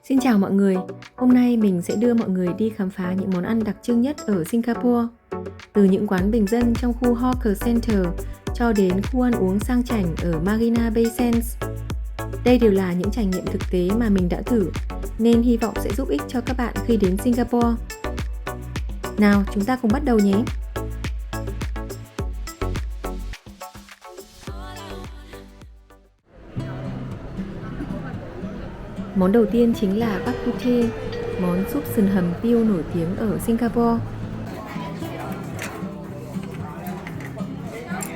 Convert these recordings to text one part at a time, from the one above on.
Xin chào mọi người, hôm nay mình sẽ đưa mọi người đi khám phá những món ăn đặc trưng nhất ở Singapore. Từ những quán bình dân trong khu Hawker Center cho đến khu ăn uống sang chảnh ở Marina Bay Sands. Đây đều là những trải nghiệm thực tế mà mình đã thử, nên hy vọng sẽ giúp ích cho các bạn khi đến Singapore. Nào, chúng ta cùng bắt đầu nhé! Món đầu tiên chính là bak kut teh, món súp sườn hầm piêu nổi tiếng ở Singapore.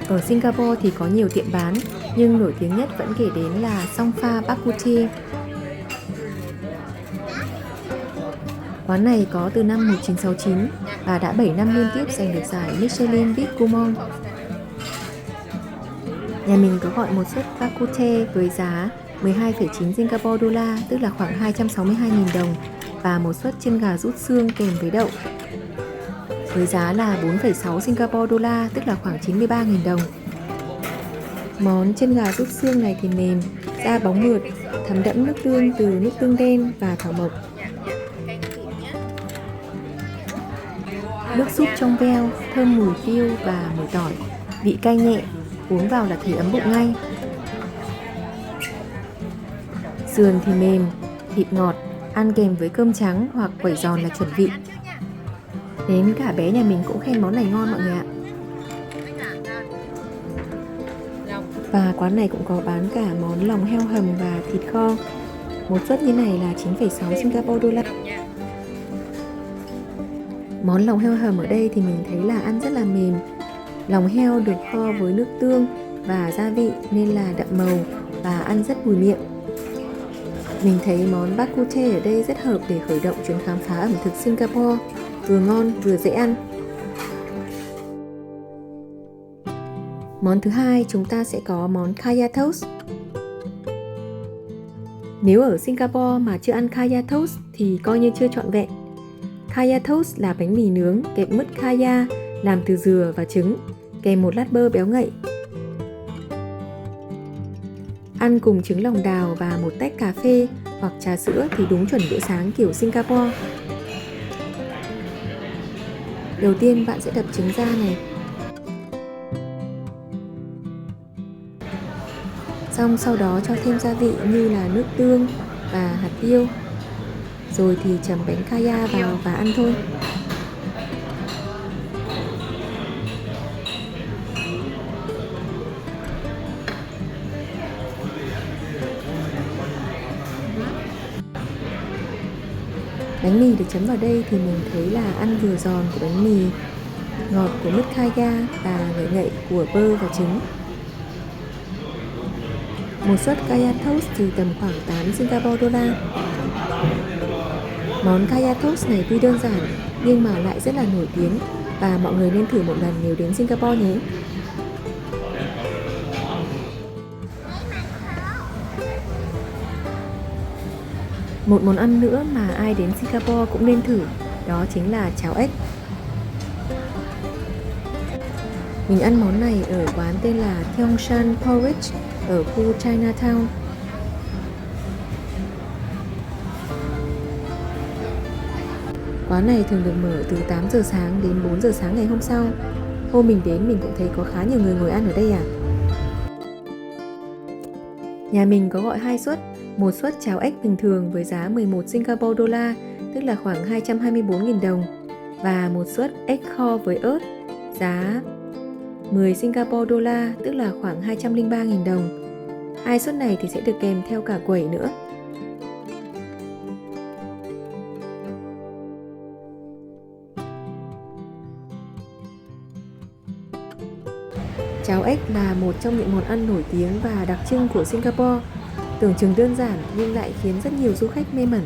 Ở Singapore thì có nhiều tiệm bán, nhưng nổi tiếng nhất vẫn kể đến là Song Pha bak kut teh. Quán này có từ năm 1969 và đã 7 năm liên tiếp giành được giải Michelin Bib Gourmand. Nhà mình có gọi một suất bak kut teh với giá 12,9 Singapore đô la, tức là khoảng 262.000 đồng, và một suất chân gà rút xương kèm với đậu với giá là 4,6 Singapore đô la, tức là khoảng 93.000 đồng. Món chân gà rút xương này thì mềm, da bóng mượt, thấm đẫm nước tương từ nước tương đen và thảo mộc. Nước súp trong veo, thơm mùi tiêu và mùi tỏi, vị cay nhẹ, uống vào là thấy ấm bụng ngay. Sườn thì mềm, thịt ngọt, ăn kèm với cơm trắng hoặc quẩy giòn là chuẩn vị. Đến cả bé nhà mình cũng khen món này ngon mọi người ạ. Và quán này cũng có bán cả món lòng heo hầm và thịt kho. Một suất như này là 9,6 Singapore đô la. Món lòng heo hầm ở đây thì mình thấy là ăn rất là mềm. Lòng heo được kho với nước tương và gia vị nên là đậm màu và ăn rất bùi miệng. Mình thấy món bak kut teh ở đây rất hợp để khởi động chuyến khám phá ẩm thực Singapore, vừa ngon vừa dễ ăn. Món thứ hai chúng ta sẽ có món kaya toast. Nếu ở Singapore mà chưa ăn kaya toast thì coi như chưa trọn vẹn. Kaya toast là bánh mì nướng kẹp mứt kaya làm từ dừa và trứng, kèm một lát bơ béo ngậy. Ăn cùng trứng lòng đào và một tách cà phê hoặc trà sữa thì đúng chuẩn bữa sáng kiểu Singapore. Đầu tiên bạn sẽ đập trứng ra này. Xong sau đó cho thêm gia vị như là nước tương và hạt tiêu. Rồi thì chấm bánh kaya vào và ăn thôi. Bánh mì được chấm vào đây thì mình thấy là ăn vừa giòn của bánh mì, ngọt của mứt kaya và ngậy ngậy của bơ và trứng. Một suất kaya toast thì tầm khoảng 8 Singapore đô la. Món kaya toast này tuy đơn giản nhưng mà lại rất là nổi tiếng và mọi người nên thử một lần nếu đến Singapore nhé. Một món ăn nữa mà ai đến Singapore cũng nên thử, đó chính là cháo ếch. Mình ăn món này ở quán tên là Thiong Shan Porridge ở khu Chinatown. Quán này thường được mở từ 8 giờ sáng đến 4 giờ sáng ngày hôm sau. Hôm mình đến mình cũng thấy có khá nhiều người ngồi ăn ở đây à. Nhà mình có gọi 2 suất, một suất cháo ếch bình thường với giá 11 Singapore đô la, tức là khoảng 224.000 đồng, và một suất ếch kho với ớt, giá 10 Singapore đô la, tức là khoảng 203.000 đồng. Hai suất này thì sẽ được kèm theo cả quẩy nữa. Cháo ếch là một trong những món ăn nổi tiếng và đặc trưng của Singapore. Tưởng chừng đơn giản nhưng lại khiến rất nhiều du khách mê mẩn.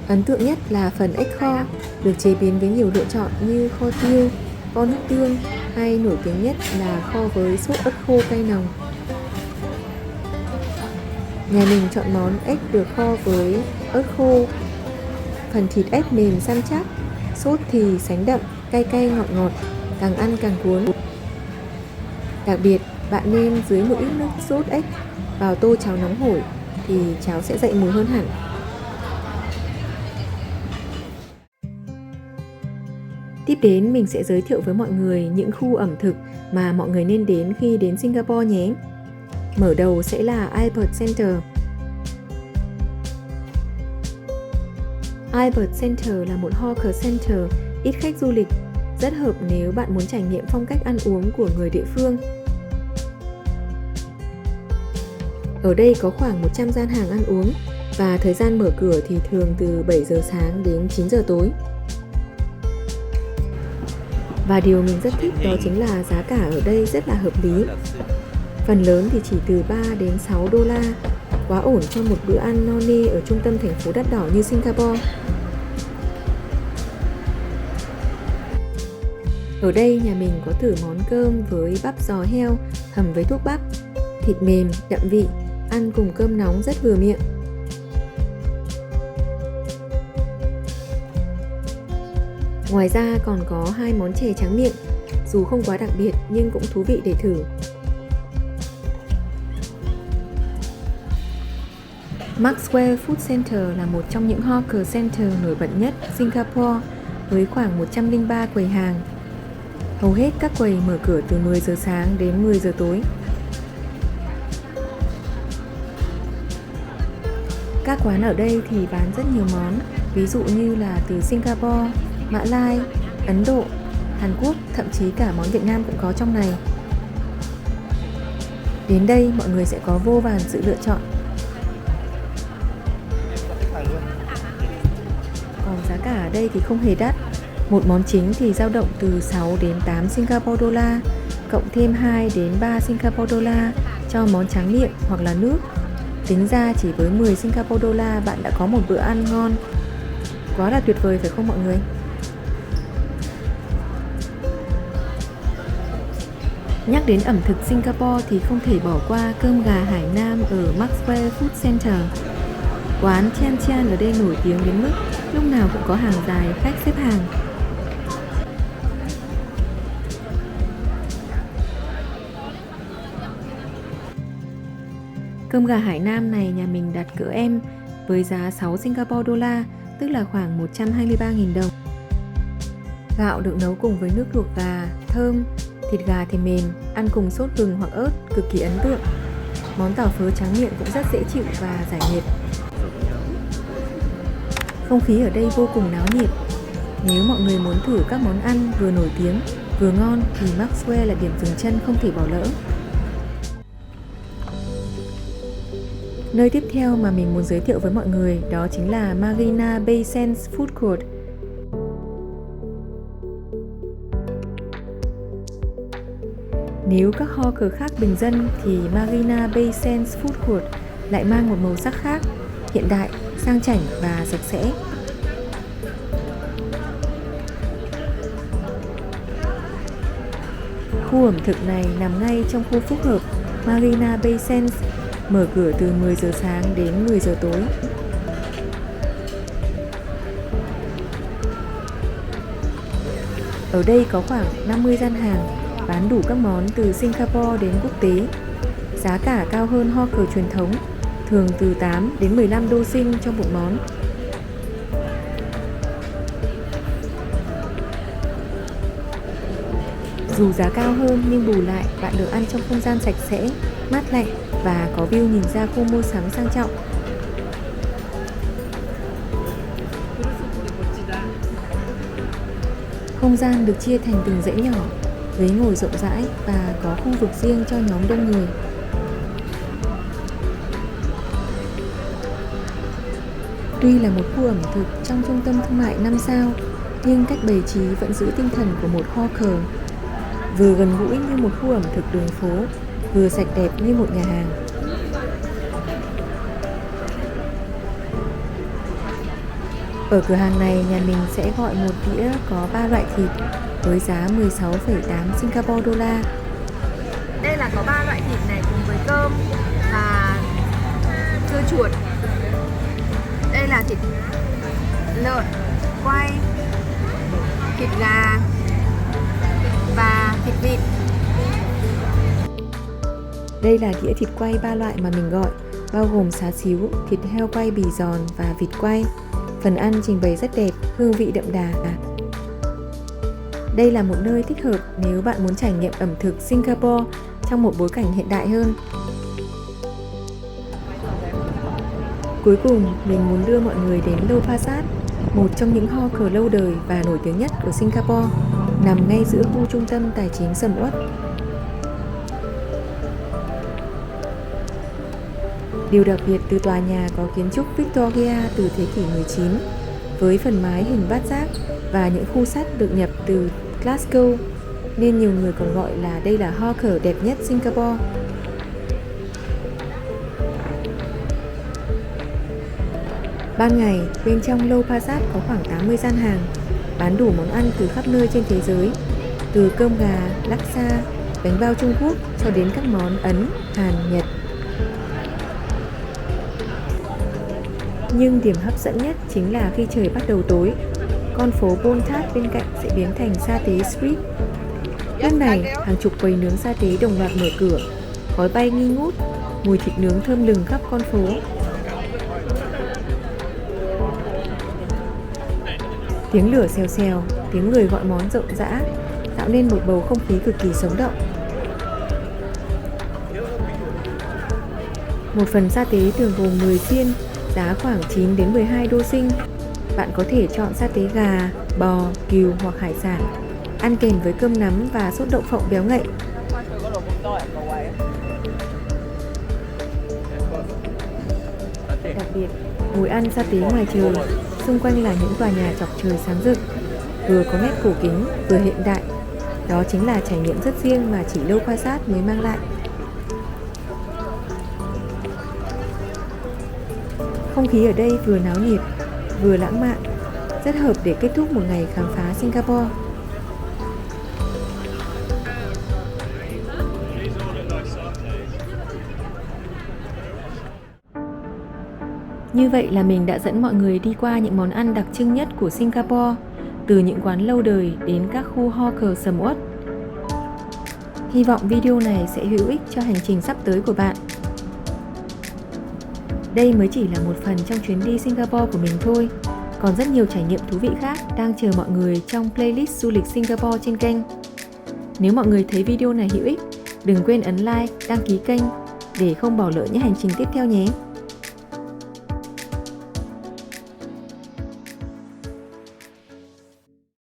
Ấn tượng nhất là phần ếch kho, được chế biến với nhiều lựa chọn như kho tiêu, kho nước tương, hay nổi tiếng nhất là kho với sốt ớt khô cay nồng. Nhà mình chọn món ếch được kho với ớt khô. Phần thịt ếch mềm săn chắc, sốt thì sánh đậm, cay cay ngọt ngọt, càng ăn càng cuốn. Đặc biệt, bạn nên dưới một ít nước sốt ếch vào tô cháo nóng hổi thì cháo sẽ dậy mùi hơn hẳn. Tiếp đến mình sẽ giới thiệu với mọi người những khu ẩm thực mà mọi người nên đến khi đến Singapore nhé. Mở đầu sẽ là Albert Center. Albert Center là một hawker center ít khách du lịch, rất hợp nếu bạn muốn trải nghiệm phong cách ăn uống của người địa phương. Ở đây có khoảng 100 gian hàng ăn uống và thời gian mở cửa thì thường từ 7 giờ sáng đến 9 giờ tối. Và điều mình rất thích đó chính là giá cả ở đây rất là hợp lý. Phần lớn thì chỉ từ 3 đến 6 đô la, quá ổn cho một bữa ăn no nê ở trung tâm thành phố đắt đỏ như Singapore. Ở đây nhà mình có thử món cơm với bắp giò heo hầm với thuốc bắc, thịt mềm, đậm vị, ăn cùng cơm nóng rất vừa miệng. Ngoài ra còn có 2 món chè tráng miệng, dù không quá đặc biệt nhưng cũng thú vị để thử. Maxwell Food Center là một trong những hawker center nổi bật nhất Singapore với khoảng 103 quầy hàng. Hầu hết các quầy mở cửa từ 10 giờ sáng đến 10 giờ tối. Các quán ở đây thì bán rất nhiều món, ví dụ như là từ Singapore, Mã Lai, Ấn Độ, Hàn Quốc, thậm chí cả món Việt Nam cũng có trong này. Đến đây mọi người sẽ có vô vàn sự lựa chọn. Còn giá cả ở đây thì không hề đắt. Một món chính thì dao động từ 6 đến 8 Singapore đô la, cộng thêm 2 đến 3 Singapore đô la cho món tráng miệng hoặc là nước. Tính ra chỉ với 10 Singapore đô la bạn đã có một bữa ăn ngon. Quá là tuyệt vời phải không mọi người? Nhắc đến ẩm thực Singapore thì không thể bỏ qua cơm gà Hải Nam ở Maxwell Food Center. Quán Tian Tian ở đây nổi tiếng đến mức lúc nào cũng có hàng dài khách xếp hàng. Cơm gà Hải Nam này nhà mình đặt cỡ em với giá 6 Singapore đô la, tức là khoảng 123.000 đồng. Gạo được nấu cùng với nước luộc gà, thơm, thịt gà thì mềm, ăn cùng sốt gừng hoặc ớt, cực kỳ ấn tượng. Món tàu phớ tráng miệng cũng rất dễ chịu và giải nhiệt. Không khí ở đây vô cùng náo nhiệt. Nếu mọi người muốn thử các món ăn vừa nổi tiếng, vừa ngon thì Maxwell là điểm dừng chân không thể bỏ lỡ. Nơi tiếp theo mà mình muốn giới thiệu với mọi người đó chính là Marina Bay Sands Food Court. Nếu các hawker khác bình dân thì Marina Bay Sands Food Court lại mang một màu sắc khác, hiện đại, sang chảnh và sạch sẽ. Khu ẩm thực này nằm ngay trong khu phức hợp Marina Bay Sands, mở cửa từ 10 giờ sáng đến 10 giờ tối. Ở đây có khoảng 50 gian hàng bán đủ các món từ Singapore đến quốc tế. Giá cả cao hơn hawker truyền thống, thường từ 8 đến 15 đô Sing cho một món. Dù giá cao hơn nhưng bù lại bạn được ăn trong không gian sạch sẽ, mát lạnh và có view nhìn ra khu mua sắm sang trọng. Không gian được chia thành từng dãy nhỏ, ghế ngồi rộng rãi và có khu vực riêng cho nhóm đông người. Tuy là một khu ẩm thực trong trung tâm thương mại 5 sao, nhưng cách bày trí vẫn giữ tinh thần của một hawker. Vừa gần gũi như một khu ẩm thực đường phố, vừa sạch đẹp như một nhà hàng. Ở cửa hàng này nhà mình sẽ gọi một đĩa có 3 loại thịt với giá 16,8 Singapore đô la. Đây là có 3 loại thịt này cùng với cơm và dưa chuột. Đây là thịt lợn quay, thịt gà và thịt vịt. Đây là đĩa thịt quay 3 loại mà mình gọi, bao gồm xá xíu, thịt heo quay bì giòn và vịt quay. Phần ăn trình bày rất đẹp, hương vị đậm đà. Đây là một nơi thích hợp nếu bạn muốn trải nghiệm ẩm thực Singapore trong một bối cảnh hiện đại hơn. Cuối cùng, mình muốn đưa mọi người đến Lau Pa Sat, một trong những hawker lâu đời và nổi tiếng nhất của Singapore, nằm ngay giữa khu trung tâm tài chính sầm uất. Điều đặc biệt từ tòa nhà có kiến trúc Victoria từ thế kỷ 19, với phần mái hình bát giác và những khu sắt được nhập từ Glasgow, nên nhiều người còn gọi là đây là hawker đẹp nhất Singapore. Ban ngày, bên trong Lau Pa Sat có khoảng 80 gian hàng, bán đủ món ăn từ khắp nơi trên thế giới, từ cơm gà, laksa, bánh bao Trung Quốc cho đến các món Ấn, Hàn, Nhật. Nhưng điểm hấp dẫn nhất chính là khi trời bắt đầu tối, con phố Bon Tat bên cạnh sẽ biến thành sa tế street. Lúc này, hàng chục quầy nướng sa tế đồng loạt mở cửa, khói bay nghi ngút, mùi thịt nướng thơm lừng khắp con phố. Tiếng lửa xèo xèo, tiếng người gọi món rộn rã, tạo nên một bầu không khí cực kỳ sống động. Một phần sa tế thường gồm 10 xiên, giá khoảng 9 đến 12 đô Sing. Bạn có thể chọn sa tế gà, bò, cừu hoặc hải sản, ăn kèm với cơm nắm và sốt đậu phộng béo ngậy. Đặc biệt, ngồi ăn sa tế ngoài trời, xung quanh là những tòa nhà chọc trời sáng rực, vừa có nét cổ kính vừa hiện đại. Đó chính là trải nghiệm rất riêng mà chỉ Lau Pa Sat mới mang lại. Không khí ở đây vừa náo nhiệt, vừa lãng mạn, rất hợp để kết thúc một ngày khám phá Singapore. Như vậy là mình đã dẫn mọi người đi qua những món ăn đặc trưng nhất của Singapore, từ những quán lâu đời đến các khu hawker sầm uất. Hy vọng video này sẽ hữu ích cho hành trình sắp tới của bạn. Đây mới chỉ là một phần trong chuyến đi Singapore của mình thôi. Còn rất nhiều trải nghiệm thú vị khác đang chờ mọi người trong playlist du lịch Singapore trên kênh. Nếu mọi người thấy video này hữu ích, đừng quên ấn like, đăng ký kênh để không bỏ lỡ những hành trình tiếp theo nhé.